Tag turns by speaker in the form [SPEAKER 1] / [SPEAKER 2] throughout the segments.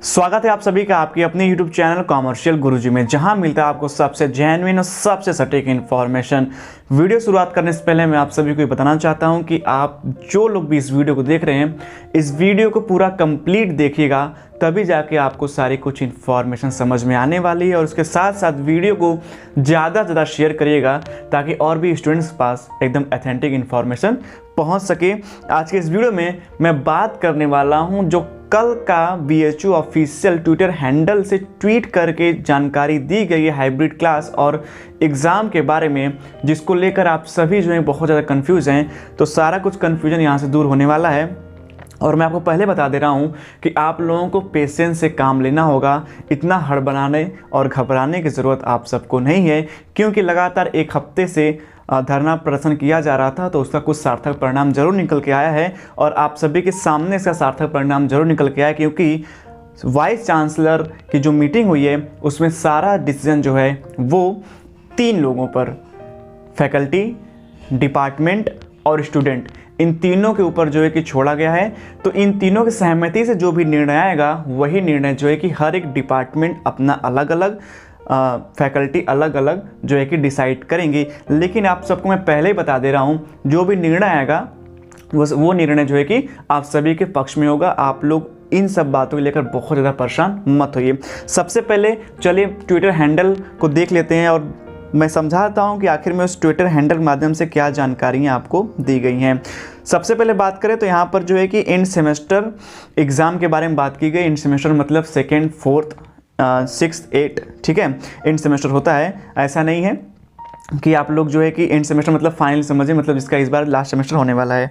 [SPEAKER 1] स्वागत है आप सभी का आपके अपने YouTube चैनल कॉमर्शियल गुरुजी में, जहां मिलता है आपको सबसे जेन्युइन और सबसे सटीक इन्फॉर्मेशन। वीडियो शुरुआत करने से पहले मैं आप सभी को ये बताना चाहता हूं कि आप जो लोग भी इस वीडियो को देख रहे हैं, इस वीडियो को पूरा कंप्लीट देखिएगा, तभी जाके आपको सारी कुछ इन्फॉर्मेशन समझ में आने वाली है। और उसके साथ साथ वीडियो को ज़्यादा से ज़्यादा शेयर करिएगा ताकि और भी स्टूडेंट्स के पास एकदम ऑथेंटिक इन्फॉर्मेशन पहुंच सके। आज के इस वीडियो में मैं बात करने वाला हूं जो कल का BHU ऑफिशियल ट्विटर हैंडल से ट्वीट करके जानकारी दी गई है हाइब्रिड क्लास और एग्ज़ाम के बारे में, जिसको लेकर आप सभी जो हैं बहुत ज़्यादा कंफ्यूज हैं। तो सारा कुछ कंफ्यूजन यहाँ से दूर होने वाला है। और मैं आपको पहले बता दे रहा हूँ कि आप लोगों को पेशेंस से काम लेना होगा। इतना हड़बड़ाने और घबराने की ज़रूरत आप सबको नहीं है, क्योंकि लगातार एक हफ्ते से धरना प्रदर्शन किया जा रहा था, तो उसका कुछ सार्थक परिणाम जरूर निकल के आया है। और आप सभी के सामने इसका सार्थक परिणाम जरूर निकल के आया है, क्योंकि वाइस चांसलर की जो मीटिंग हुई है उसमें सारा डिसीजन जो है वो 3 लोगों पर, फैकल्टी, डिपार्टमेंट और स्टूडेंट, इन तीनों के ऊपर जो है कि छोड़ा गया है। तो इन तीनों की सहमति से जो भी निर्णय आएगा वही निर्णय जो है कि हर एक डिपार्टमेंट अपना अलग अलग, फैकल्टी अलग अलग जो है कि डिसाइड करेंगी। लेकिन आप सबको मैं पहले ही बता दे रहा हूँ, जो भी निर्णय आएगा वो निर्णय जो है कि आप सभी के पक्ष में होगा। आप लोग इन सब बातों को लेकर बहुत ज़्यादा परेशान मत होइए। सबसे पहले चलिए ट्विटर हैंडल को देख लेते हैं और मैं समझाता हूँ कि आखिर में उस ट्विटर हैंडल के माध्यम से क्या जानकारियाँ आपको दी गई हैं। सबसे पहले बात करें तो यहाँ पर जो है कि एंड सेमेस्टर एग्ज़ाम के बारे में बात की गई। एंड सेमेस्टर मतलब 2nd, 4th, 6th, 8th, ठीक है, एंड सेमेस्टर होता है। ऐसा नहीं है कि आप लोग जो है कि एंड सेमेस्टर मतलब फाइनल समझिए, मतलब इसका इस बार लास्ट सेमेस्टर होने वाला है।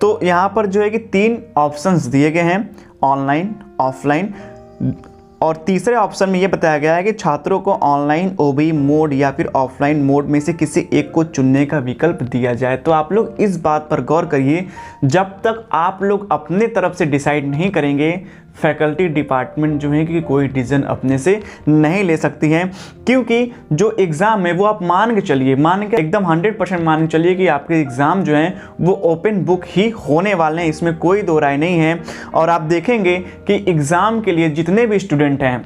[SPEAKER 1] तो यहाँ पर जो है कि 3 ऑप्शंस दिए गए हैं, ऑनलाइन, ऑफलाइन, और तीसरे ऑप्शन में ये बताया गया है कि छात्रों को ऑनलाइन OBE मोड या फिर ऑफलाइन मोड में से किसी एक को चुनने का विकल्प दिया जाए। तो आप लोग इस बात पर गौर करिए, जब तक आप लोग अपने तरफ से डिसाइड नहीं करेंगे, फैकल्टी डिपार्टमेंट जो है कि कोई डिसीजन अपने से नहीं ले सकती हैं। क्योंकि जो एग्ज़ाम है वो आप मान के चलिए, एकदम 100% मान के चलिए कि आपके एग्ज़ाम जो हैं वो ओपन बुक ही होने वाले हैं, इसमें कोई दो राय नहीं है। और आप देखेंगे कि एग्ज़ाम के लिए जितने भी स्टूडेंट हैं,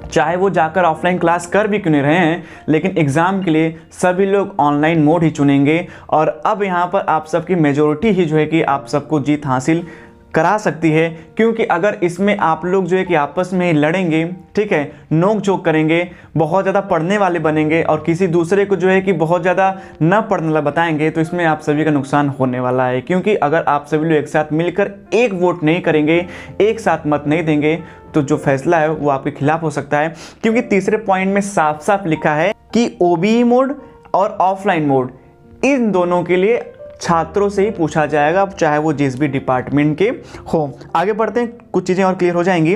[SPEAKER 1] चाहे वो जाकर ऑफलाइन क्लास कर भी क्यों नहीं रहे हैं, लेकिन एग्ज़ाम के लिए सभी लोग ऑनलाइन मोड ही चुनेंगे। और अब यहाँ पर आप सबकी मेजॉरिटी ही जो है कि आप सबको जीत हासिल करा सकती है। क्योंकि अगर इसमें आप लोग जो है कि आपस में लड़ेंगे, ठीक है, नोक झोंक करेंगे, बहुत ज़्यादा पढ़ने वाले बनेंगे और किसी दूसरे को जो है कि बहुत ज़्यादा न पढ़ने वाला बताएंगे, तो इसमें आप सभी का नुकसान होने वाला है। क्योंकि अगर आप सभी लोग एक साथ मिलकर एक वोट नहीं करेंगे, एक साथ मत नहीं देंगे, तो जो फैसला है वो आपके खिलाफ हो सकता है। क्योंकि तीसरे पॉइंट में साफ साफ लिखा है कि OBE मोड और ऑफलाइन मोड इन दोनों के लिए छात्रों से ही पूछा जाएगा, चाहे वो जिस भी डिपार्टमेंट के हो। आगे बढ़ते हैं, कुछ चीज़ें और क्लियर हो जाएंगी।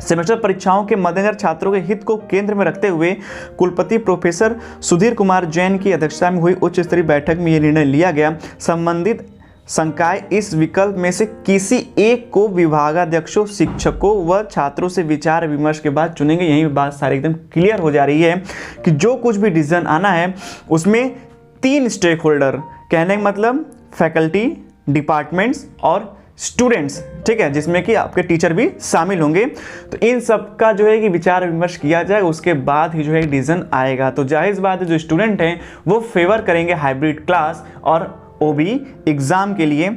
[SPEAKER 1] सेमेस्टर परीक्षाओं के मद्देनजर छात्रों के हित को केंद्र में रखते हुए कुलपति प्रोफेसर सुधीर कुमार जैन की अध्यक्षता में हुई उच्च स्तरीय बैठक में यह निर्णय लिया गया। संबंधित संकाय इस विकल्प में से किसी एक को विभागाध्यक्षों, शिक्षकों व छात्रों से विचार विमर्श के बाद चुनेंगे। यही बात सारी एकदम क्लियर हो जा रही है कि जो कुछ भी डिसीजन आना है उसमें 3 स्टेक होल्डर, कहने का मतलब फैकल्टी, डिपार्टमेंट्स और स्टूडेंट्स, ठीक है, जिसमें कि आपके टीचर भी शामिल होंगे। तो इन सब का जो है कि विचार विमर्श किया जाए, उसके बाद ही जो है डिसीजन आएगा। तो जाहिर बात है जो स्टूडेंट हैं वो फेवर करेंगे हाइब्रिड क्लास और OBE एग्ज़ाम के लिए।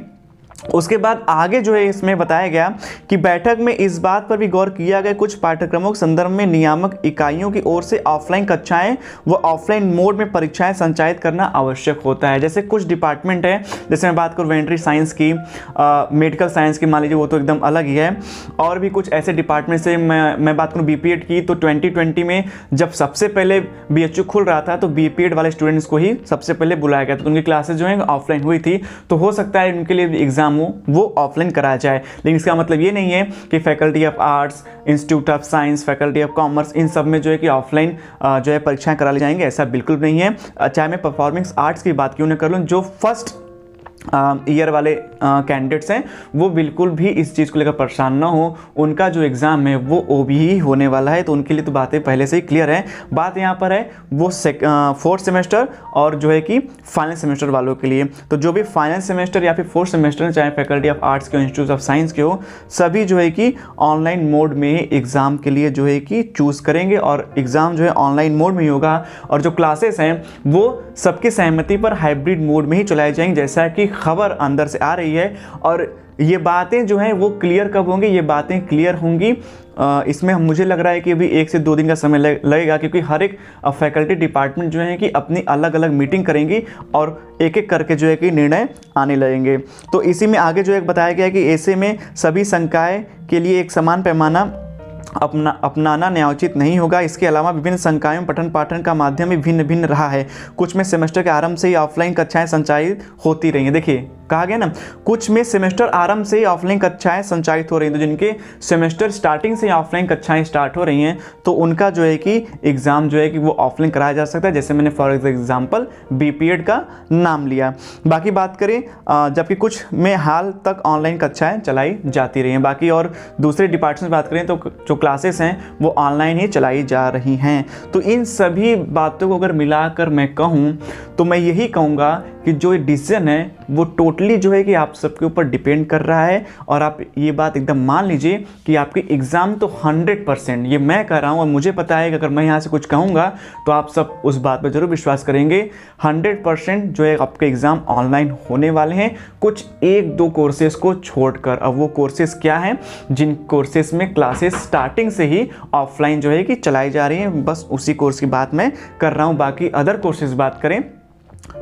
[SPEAKER 1] उसके बाद आगे जो है इसमें बताया गया कि बैठक में इस बात पर भी गौर किया गया कुछ पाठ्यक्रमों के संदर्भ में नियामक इकाइयों की ओर से ऑफलाइन कक्षाएं व ऑफलाइन मोड में परीक्षाएं संचालित करना आवश्यक होता है। जैसे कुछ डिपार्टमेंट है, जैसे मैं बात करूँ वेटरनरी साइंस की, मेडिकल साइंस की, मान लीजिए, वो तो एकदम अलग ही है। और भी कुछ ऐसे डिपार्टमेंट से मैं बात करूँ BPED की, तो 2020 में जब सबसे पहले BHU खुल रहा था तो BPED वाले स्टूडेंट्स को ही सबसे पहले बुलाया गया, तो उनकी क्लासेज जो है ऑफलाइन हुई थी। तो हो सकता है उनके लिए एग्जाम वो ऑफलाइन कराया जाए। लेकिन इसका मतलब ये नहीं है कि faculty of arts, institute of science, faculty of commerce, इन सब में जो है कि ऑफलाइन जो है परीक्षाएं करा ली जाएंगे, ऐसा बिल्कुल नहीं है। चाहे मैं परफॉर्मिंग आर्ट्स की बात क्यों न कर लूँ, जो फर्स्ट ईयर वाले कैंडिडेट्स हैं वो बिल्कुल भी इस चीज़ को लेकर परेशान ना हो। उनका जो एग्ज़ाम है वो OBE ही होने वाला है, तो उनके लिए तो बातें पहले से ही क्लियर है। बात यहाँ पर है वो 4th सेमेस्टर और जो है कि फाइनल सेमेस्टर वालों के लिए। तो जो भी फाइनल सेमेस्टर या फिर 4th सेमेस्टर, चाहे फैकल्टी ऑफ आर्ट्स के हो, इंस्टीट्यूट ऑफ साइंस के हो, सभी जो है कि ऑनलाइन मोड में ही एग्ज़ाम के लिए जो है कि चूज़ करेंगे और एग्ज़ाम जो है ऑनलाइन मोड में ही होगा। और जो क्लासेस हैं वो सबकी सहमति पर हाइब्रिड मोड में ही चलाई जाएंगी, जैसा कि खबर अंदर से आ रही है। और ये बातें जो हैं वो क्लियर कब होंगी? ये बातें क्लियर होंगी इसमें मुझे लग रहा है कि अभी 1 से 2 दिन का समय लगेगा, क्योंकि हर एक फैकल्टी डिपार्टमेंट जो है कि अपनी अलग अलग मीटिंग करेंगी और एक एक करके जो है कि निर्णय आने लगेंगे। तो इसी में आगे जो है बताया गया है कि ऐसे में सभी संकाय के लिए एक समान पैमाना अपनाना न्यायोचित नहीं होगा। इसके अलावा विभिन्न संकायों में पठन पाठन का माध्यम भी भिन्न भिन्न रहा है। कुछ में सेमेस्टर के आरंभ से ही ऑफलाइन कक्षाएं संचालित होती रही हैं। देखिए कहा गया ना, कुछ में सेमेस्टर आरंभ से ही ऑफलाइन कक्षाएं संचालित हो रही हैं। तो जिनके सेमेस्टर स्टार्टिंग से ऑफलाइन कक्षाएं स्टार्ट हो रही हैं तो उनका जो है कि एग्ज़ाम जो है कि वो ऑफलाइन कराया जा सकता है, जैसे मैंने फॉर एग्जांपल BPED का नाम लिया। बाकी बात करें जबकि कुछ में हाल तक ऑनलाइन कक्षाएं चलाई जाती रही हैं। बाकी और दूसरे डिपार्टमेंट बात करें तो जो क्लासेस हैं वो ऑनलाइन ही चलाई जा रही हैं। तो इन सभी बातों को अगर मिलाकर मैं कहूँ तो मैं यही कहूँगा कि जो डिसीजन है वो टोटली जो है कि आप सबके ऊपर डिपेंड कर रहा है। और आप ये बात एकदम मान लीजिए कि आपकी एग्ज़ाम तो 100%, ये मैं कह रहा हूँ और मुझे पता है कि अगर मैं यहाँ से कुछ कहूँगा तो आप सब उस बात पर ज़रूर विश्वास करेंगे। 100% जो है आपके एग्ज़ाम ऑनलाइन होने वाले हैं, कुछ 1-2 कोर्सेज़ को छोड़कर। अब वो कोर्सेज़ क्या हैं? जिन कोर्सेज़ में क्लासेस स्टार्टिंग से ही ऑफलाइन जो है कि चलाई जा रही हैं, बस उसी कोर्स की बात मैं कर रहा हूँ। बाकी अदर कोर्सेज़ बात करें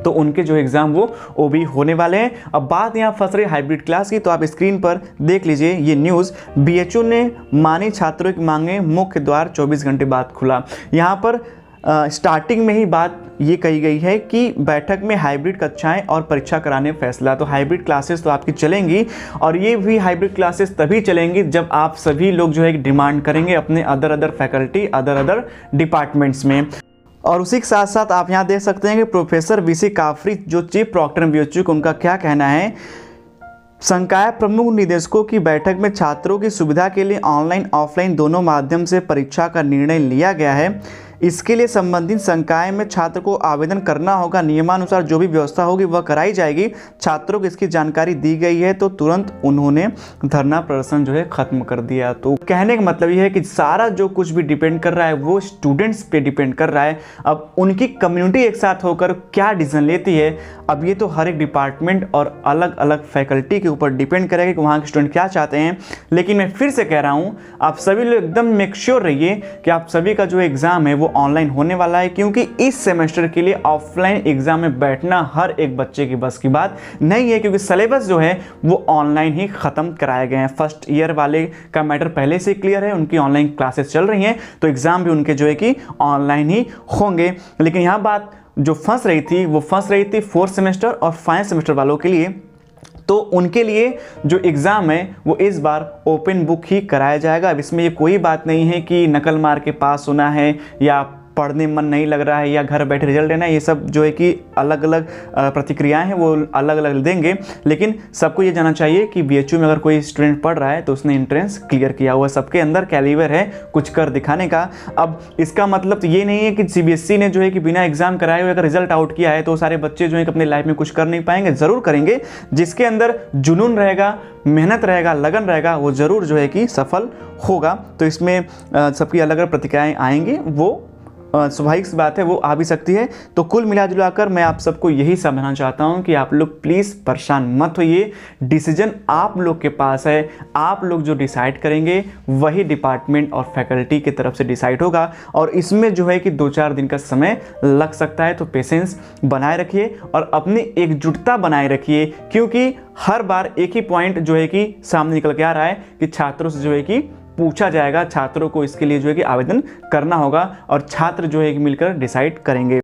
[SPEAKER 1] तो उनके जो एग्ज़ाम वो OBE होने वाले हैं। अब बात यहाँ फंस रही हाइब्रिड क्लास की, तो आप स्क्रीन पर देख लीजिए ये न्यूज़। BHU ने मानी छात्रों की मांगे, मुख्य द्वार 24 घंटे बाद खुला। यहाँ पर स्टार्टिंग में ही बात ये कही गई है कि बैठक में हाइब्रिड कक्षाएं और परीक्षा कराने फैसला। तो हाइब्रिड क्लासेस तो आपकी चलेंगी और ये भी हाइब्रिड क्लासेस तभी चलेंगी जब आप सभी लोग जो है डिमांड करेंगे अपने अदर फैकल्टी अदर डिपार्टमेंट्स में। और उसी के साथ साथ आप यहाँ देख सकते हैं कि प्रोफेसर VC काफरी जो चीफ प्रॉक्टर BHU उनका क्या कहना है। संकाय प्रमुख निदेशकों की बैठक में छात्रों की सुविधा के लिए ऑनलाइन ऑफलाइन दोनों माध्यम से परीक्षा का निर्णय लिया गया है। इसके लिए संबंधित संकाय में छात्र को आवेदन करना होगा। नियमानुसार जो भी व्यवस्था होगी वह कराई जाएगी। छात्रों को इसकी जानकारी दी गई है तो तुरंत उन्होंने धरना प्रदर्शन जो है खत्म कर दिया। तो कहने का मतलब यह है कि सारा जो कुछ भी डिपेंड कर रहा है वो स्टूडेंट्स पे डिपेंड कर रहा है। अब उनकी कम्युनिटी एक साथ होकर क्या डिसीजन लेती है, अब ये तो हर एक डिपार्टमेंट और अलग अलग फैकल्टी के ऊपर डिपेंड करेगा कि वहाँ के स्टूडेंट क्या चाहते हैं। लेकिन मैं फिर से कह रहा हूँ, आप सभी लोग एकदम मेक श्योर रहिए कि आप सभी का जो एग्ज़ाम है वो ऑनलाइन होने वाला है, क्योंकि इस सेमेस्टर के लिए ऑफलाइन एग्जाम में बैठना हर एक बच्चे की बस की बात नहीं है, क्योंकि सिलेबस जो है वो ऑनलाइन ही खत्म कराए गए हैं। फर्स्ट ईयर वाले का मैटर पहले से क्लियर है, उनकी ऑनलाइन क्लासेस चल रही हैं तो एग्जाम भी उनके जो है कि ऑनलाइन ही होंगे। लेकिन यहाँ बात जो फंस रही थी वो फंस रही थी 4th सेमेस्टर और 5th सेमेस्टर वालों के लिए। तो उनके लिए जो एग्ज़ाम है वो इस बार ओपन बुक ही कराया जाएगा। अब इसमें ये कोई बात नहीं है कि नकल मार के पास होना है या पढ़ने मन नहीं लग रहा है या घर बैठे रिजल्ट लेना है। ये सब जो है कि अलग अलग प्रतिक्रियाएं हैं वो अलग अलग देंगे। लेकिन सबको ये जानना चाहिए कि BHU में अगर कोई स्टूडेंट पढ़ रहा है तो उसने एंट्रेंस क्लियर किया हुआ, सबके अंदर कैलिबर है कुछ कर दिखाने का। अब इसका मतलब तो ये नहीं है कि CBSE ने जो है कि बिना एग्जाम कराए हुए अगर रिजल्ट आउट किया है तो सारे बच्चे जो है कि अपनी लाइफ में कुछ कर नहीं पाएंगे। ज़रूर करेंगे, जिसके अंदर जुनून रहेगा, मेहनत रहेगा, लगन रहेगा, वो ज़रूर जो है कि सफल होगा। तो इसमें सबकी अलग अलग प्रतिक्रियाएँ आएंगी, वो स्वाभाविक सी बात है, वो आ भी सकती है। तो कुल मिला जुलाकर मैं आप सबको यही समझना चाहता हूं कि आप लोग प्लीज़ परेशान मत होइए। डिसीजन आप लोग के पास है, आप लोग जो डिसाइड करेंगे वही डिपार्टमेंट और फैकल्टी की तरफ से डिसाइड होगा। और इसमें जो है कि 2-4 दिन का समय लग सकता है, तो पेशेंस बनाए रखिए और अपनी एकजुटता बनाए रखिए, क्योंकि हर बार एक ही पॉइंट जो है कि सामने निकल के आ रहा है कि छात्रों से जो है कि पूछा जाएगा, छात्रों को इसके लिए जो है कि आवेदन करना होगा और छात्र जो है कि मिलकर डिसाइड करेंगे।